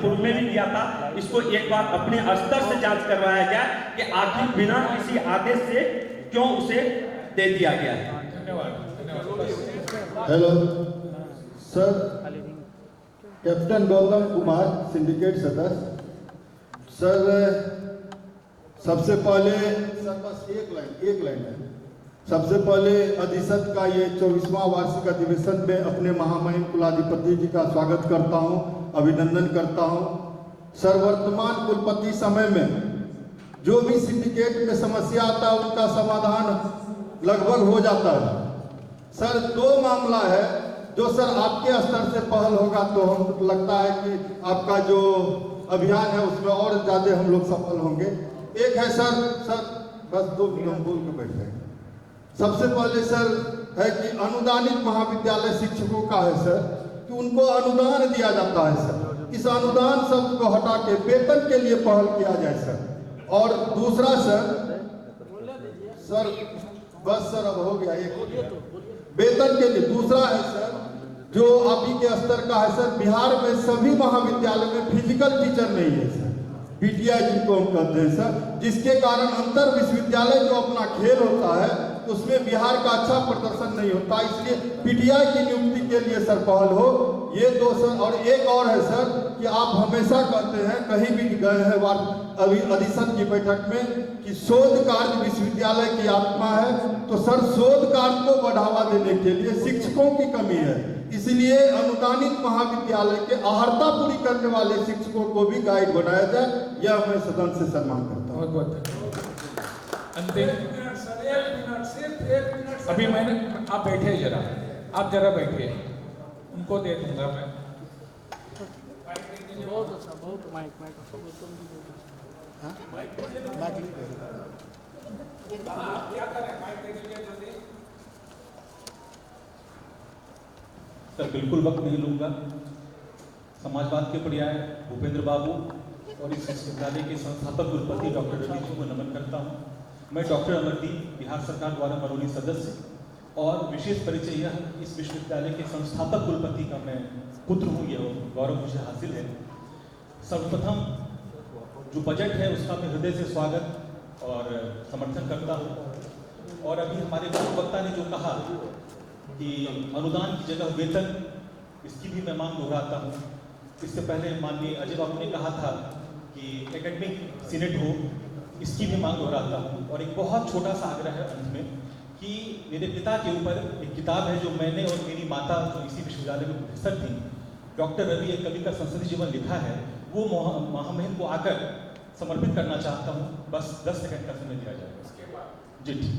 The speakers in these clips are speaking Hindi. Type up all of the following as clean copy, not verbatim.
पूर्व में भी दिया था, इसको एक बार अपने स्तर से जांच करवाया गया कि आखिर बिना किसी आदेश से क्यों उसे दे दिया गया है। Hello sir, captain Gautam Kumar, syndicate सदस्य। सर सबसे पहले सर बस एक लाइन है। सबसे पहले अधिसत का ये 24वां वार्षिक अधिवेशन में अपने महामहिम कुलाधिपति जी का स्वागत करता हूं, अभिनंदन करता हूं। सर वर्तमान कुलपति समय में जो भी सिंडिकेट में समस्या आता है उनका समाधान लगभग हो जाता है। सर 2 मामला है जो सर आपके स्तर से पहल होगा तो हम लगता है कि आपका जो अभियान है उसमें और ज़्यादा हम लोग सफल होंगे। एक है सर बस 2 मिनट बोल के बैठ गए। सबसे पहले सर है कि अनुदानित महाविद्यालय शिक्षकों का है सर कि उनको अनुदान दिया जाता है सर, इस अनुदान शब्द को हटा के वेतन के लिए पहल किया जाए सर। और दूसरा सर बस सर अब हो गया एक वेतन के लिए। दूसरा है सर जो अभी के स्तर का है सर, बिहार में सभी महाविद्यालय में फिजिकल टीचर नहीं है सर, पीटीआई जिनको हम कहते हैं सर, जिसके कारण अंतर विश्वविद्यालय जो अपना खेल होता है उसमें बिहार का अच्छा प्रदर्शन नहीं होता, इसलिए पीटीआई की नियुक्ति के लिए सर पहल हो। ये 2 सर। और एक और है सर कि आप हमेशा कहते हैं, कहीं भी गए हैं अभी अधिसत की बैठक में, कि शोध कार्य विश्वविद्यालय की आत्मा है। तो सर शोध कार्य को बढ़ावा देने के लिए शिक्षकों की कमी है, इसलिए अनुदानित महाविद्यालय के अहर्ता पूरी करने वाले शिक्षकों को भी गाइड बनाया जाए। यह मैं सदन से सम्मान करता हूँ। बहुत अभी मैंने, आप बैठे जरा, आप जरा बैठिए, उनको दे दूंगा मैं। सर बिल्कुल वक्त नहीं लूंगा। समाजवाद के पर्याय भूपेंद्र बाबू और इस विश्वविद्यालय के संस्थापक कुलपति डॉक्टर रवि जी को नमन करता हूँ। मैं डॉक्टर अमरदीप, बिहार सरकार द्वारा मनोनीत सदस्य, और विशेष परिचय यह इस विश्वविद्यालय के संस्थापक कुलपति का मैं पुत्र हूँ, यह गौरव मुझे हासिल है। सर्वप्रथम जो बजट है उसका मैं हृदय से स्वागत और समर्थन करता हूँ। और अभी हमारे वक्ता ने जो कहा कि अनुदान की जगह वेतन, इसकी भी मैं मांग दोहराता हूँ। इससे पहले माननीय अजय बाबू ने कहा था कि एकेडमिक सीनेट हो, इसकी भी मांग दोहराता हूँ। और एक बहुत छोटा सा आग्रह है अंत में कि मेरे पिता के ऊपर एक किताब है जो मैंने और मेरी माता जो इसी विश्वविद्यालय में प्रोफेसर थी, डॉक्टर रवि, एक कवि का संसदीय जीवन लिखा है, वो महामहिम को आकर समर्पित करना चाहता हूँ। बस 10 सेकंड का समय दिया जाए उसके बाद। जी ठीक।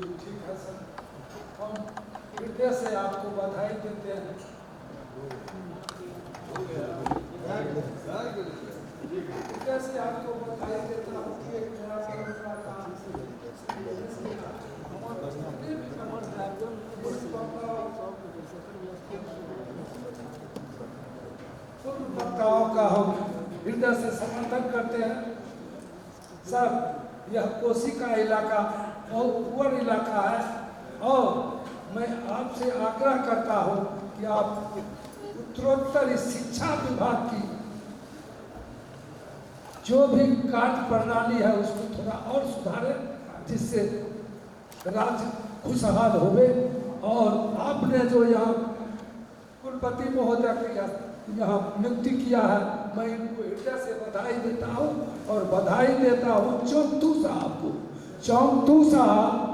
ठीक है सर, हम हृदय से आपको बधाई देते हैं। हृदय से आपको बधाई देता हूँ कि एक वक्ताओं का हम हृदय से समर्थन करते हैं। सर यह कोसी का इलाका बहुत पुअर इलाका है और मैं आपसे आग्रह करता हूँ कि आप उत्तरोत्तर इस शिक्षा विभाग की जो भी कार्य प्रणाली है उसको थोड़ा और सुधारें, जिससे राज्य खुशहाल होवे। और आपने जो यहाँ कुलपति महोदय की यहाँ नियुक्ति किया है, मैं इनको हृदय से बधाई देता हूँ और बधाई देता हूँ चौंतू साहब को। चौंतू साहब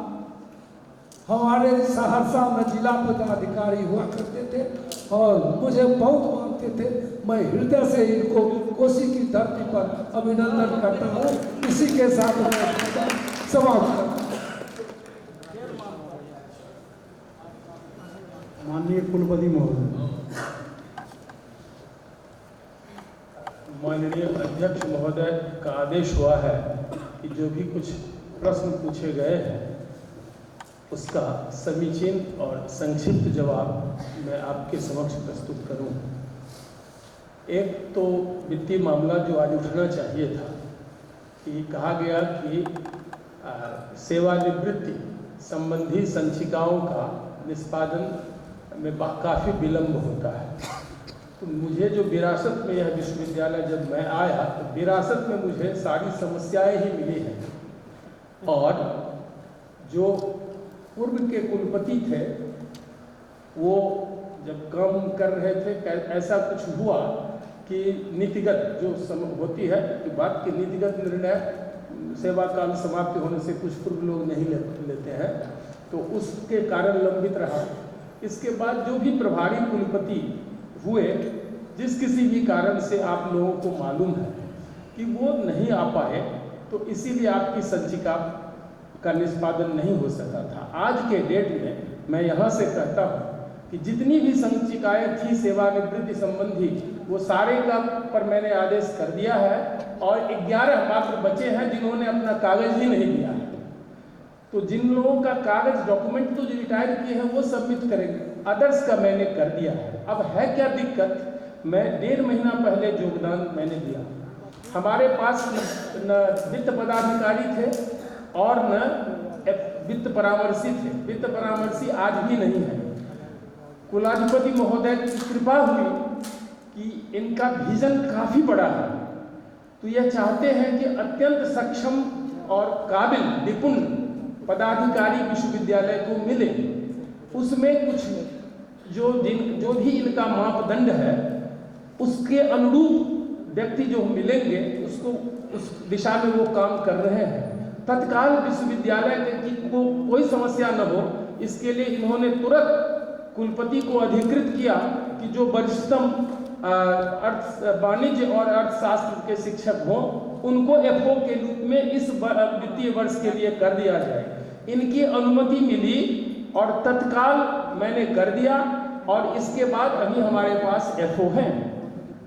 हमारे सहरसा में जिला पदाधिकारी हुआ करते थे और मुझे बहुत मानते थे। मैं हृदय से इनको कोसी की धरती पर अभिनंदन करता हूँ। इसी के साथ मैं समाप्त करता हूँ। माननीय कुलपति महोदय। माननीय अध्यक्ष महोदय का आदेश हुआ है कि जो भी कुछ प्रश्न पूछे गए हैं उसका समीचीन और संक्षिप्त जवाब मैं आपके समक्ष प्रस्तुत करूं। एक तो वित्तीय मामला जो आज उठना चाहिए था कि कहा गया कि सेवानिवृत्ति संबंधी संचिकाओं का निष्पादन में काफ़ी विलम्ब होता है। तो मुझे जो विरासत में यह विश्वविद्यालय जब मैं आया तो विरासत में मुझे सारी समस्याएं ही मिली हैं। और जो पूर्व के कुलपति थे वो जब काम कर रहे थे ऐसा कुछ हुआ कि नीतिगत जो होती है कि बात के नीतिगत निर्णय सेवा काल समाप्त होने से कुछ पूर्व लोग नहीं लेते हैं, तो उसके कारण लंबित रहा। इसके बाद जो भी प्रभारी कुलपति हुए, जिस किसी भी कारण से आप लोगों को मालूम है कि वो नहीं आ पाए, तो इसीलिए आपकी संचिका का निष्पादन नहीं हो सका था। आज के डेट में मैं यहाँ से कहता हूँ कि जितनी भी संचिकाएं थी सेवानिवृत्ति संबंधी, वो सारे का पर मैंने आदेश कर दिया है और 11 मात्र बचे हैं जिन्होंने अपना कागज ही नहीं दिया है। तो जिन लोगों का कागज डॉक्यूमेंट तो जो रिटायर किए हैं वो सबमिट करेंगे, अदर्स का मैंने कर दिया है। अब है क्या दिक्कत, मैं 1.5 महीना पहले योगदान मैंने दिया। हमारे पास न वित्त पदाधिकारी थे और न वित्त परामर्शी थे। वित्त परामर्शी आज भी नहीं है। कुलाधिपति महोदय की कृपा हुई कि इनका विजन काफ़ी बड़ा है, तो यह चाहते हैं कि अत्यंत सक्षम और काबिल निपुण पदाधिकारी विश्वविद्यालय को मिले। उसमें कुछ जो भी इनका मापदंड है उसके अनुरूप व्यक्ति जो मिलेंगे उसको उस दिशा में वो काम कर रहे हैं। तत्काल विश्वविद्यालय की को कोई समस्या न हो, इसके लिए इन्होंने तुरंत कुलपति को अधिकृत किया कि जो वरिष्ठतम वाणिज्य और अर्थशास्त्र के शिक्षक हों उनको एफओ के रूप में इस वित्तीय वर्ष के लिए कर दिया जाए। इनकी अनुमति मिली और तत्काल मैंने कर दिया और इसके बाद अभी हमारे पास एफओ हैं।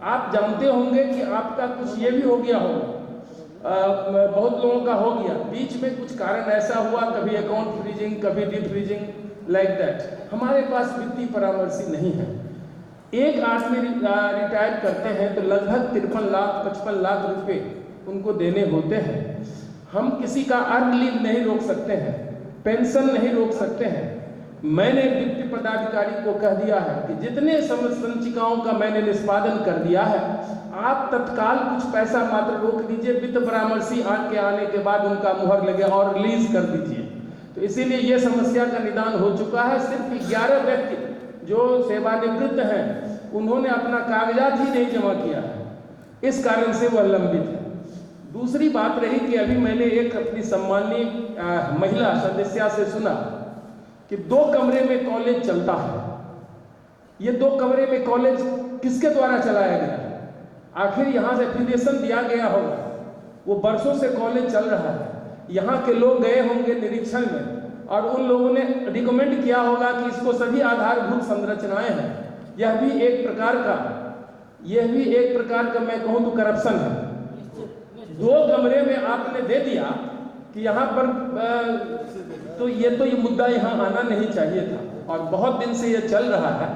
आप जानते होंगे कि आपका कुछ ये भी हो गया होगा, बहुत लोगों का हो गया, बीच में कुछ कारण ऐसा हुआ, कभी अकाउंट फ्रीजिंग, कभी डिफ्रीजिंग, लाइक दैट। हमारे पास वित्तीय परामर्शी नहीं है। एक आदमी रिटायर करते हैं तो लगभग 53 लाख 55 लाख रुपए उनको देने होते हैं। हम किसी का अर्न लीव नहीं रोक सकते हैं, पेंशन नहीं रोक सकते हैं। मैंने वित्तीय पदाधिकारी को कह दिया है कि जितने संचिकाओं का मैंने निष्पादन कर दिया है, आप तत्काल कुछ पैसा मात्र रोक दीजिए, वित्त परामर्शी के आने के बाद उनका मुहर लगे और रिलीज कर दीजिए। तो इसीलिए ये समस्या का निदान हो चुका है। सिर्फ 11 व्यक्ति जो सेवानिवृत्त हैं उन्होंने अपना कागजात ही नहीं जमा किया है, इस कारण से वह लंबित है। दूसरी बात रही कि अभी मैंने एक अपनी सम्माननीय महिला सदस्या से सुना कि 2 कमरे में कॉलेज चलता है। ये 2 कमरे में कॉलेज किसके द्वारा चलाया गया है? आखिर यहाँ से एफिलिएशन दिया गया होगा, वो बरसों से कॉलेज चल रहा है। यहाँ के लोग गए होंगे निरीक्षण में और उन लोगों ने रिकमेंड किया होगा कि इसको सभी आधारभूत संरचनाएं हैं। यह भी एक प्रकार का मैं कहूँ तो करप्शन है। 2 कमरे में आपने दे दिया कि यहाँ पर तो ये मुद्दा यहाँ आना नहीं चाहिए था और बहुत दिन से ये चल रहा है।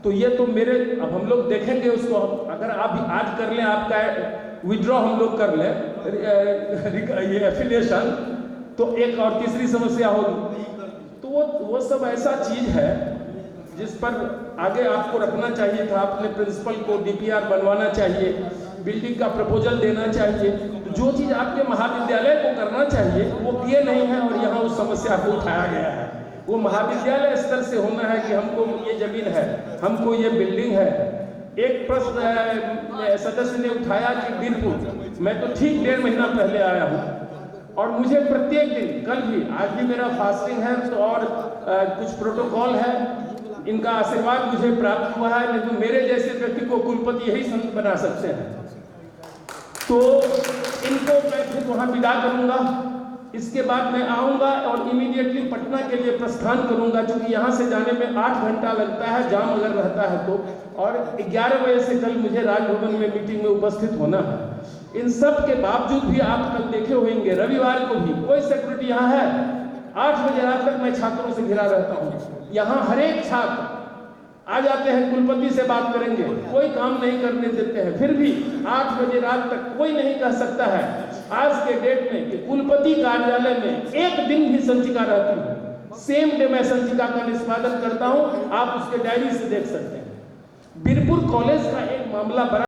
तो ये तो मेरे, अब हम लोग देखेंगे उसको, अगर आप आज कर लें, आपका विड्रॉ हम लोग कर लें ये एफिलिएशन, तो एक और तीसरी समस्या होगी। तो वो सब ऐसा चीज है जिस पर आगे आपको रखना चाहिए था। अपने प्रिंसिपल को डीपीआर बनवाना चाहिए, बिल्डिंग का प्रपोजल देना चाहिए। तो जो चीज आपके महाविद्यालय को करना चाहिए वो किए नहीं है और यहाँ उस समस्या को उठाया गया है। वो महाविद्यालय स्तर से होना है कि हमको ये जमीन है, हमको ये बिल्डिंग है। एक प्रश्न सदस्य ने उठाया कि बीरपुर, मैं तो ठीक 1.5 महीना पहले आया हूँ और मुझे प्रत्येक दिन, कल भी, आज भी मेरा फास्टिंग है तो और कुछ प्रोटोकॉल है, इनका आशीर्वाद मुझे प्राप्त हुआ है। नहीं तो मेरे जैसे व्यक्ति को कुलपति यही संत बना सकते हैं। तो इनको मैं फिर वहाँ विदा करूँगा। इसके बाद मैं आऊँगा और इमीडिएटली पटना के लिए प्रस्थान करूँगा, क्योंकि यहाँ से जाने में 8 घंटा लगता है, जाम अगर रहता है तो। और 11 बजे से कल मुझे राजभवन में मीटिंग में उपस्थित होना है। इन सब के बावजूद भी आप कल देखे होंगे, रविवार को भी कोई सिक्योरिटी यहाँ है। 8 बजे रात तक मैं छात्रों से घिरा रहता हूँ। यहाँ हर एक छात्र आ जाते हैं, कुलपति से बात करेंगे, कोई काम नहीं करने देते हैं। फिर भी 8 बजे रात तक कोई नहीं कह सकता है आज के डेट में कि कुलपति कार्यालय में एक दिन भी संचिका रहती है। सेम डे मैं संचिता का निष्पादन करता हूं, आप उसके डायरी से देख सकते हैं। बीरपुर कॉलेज का एक मामला बड़ा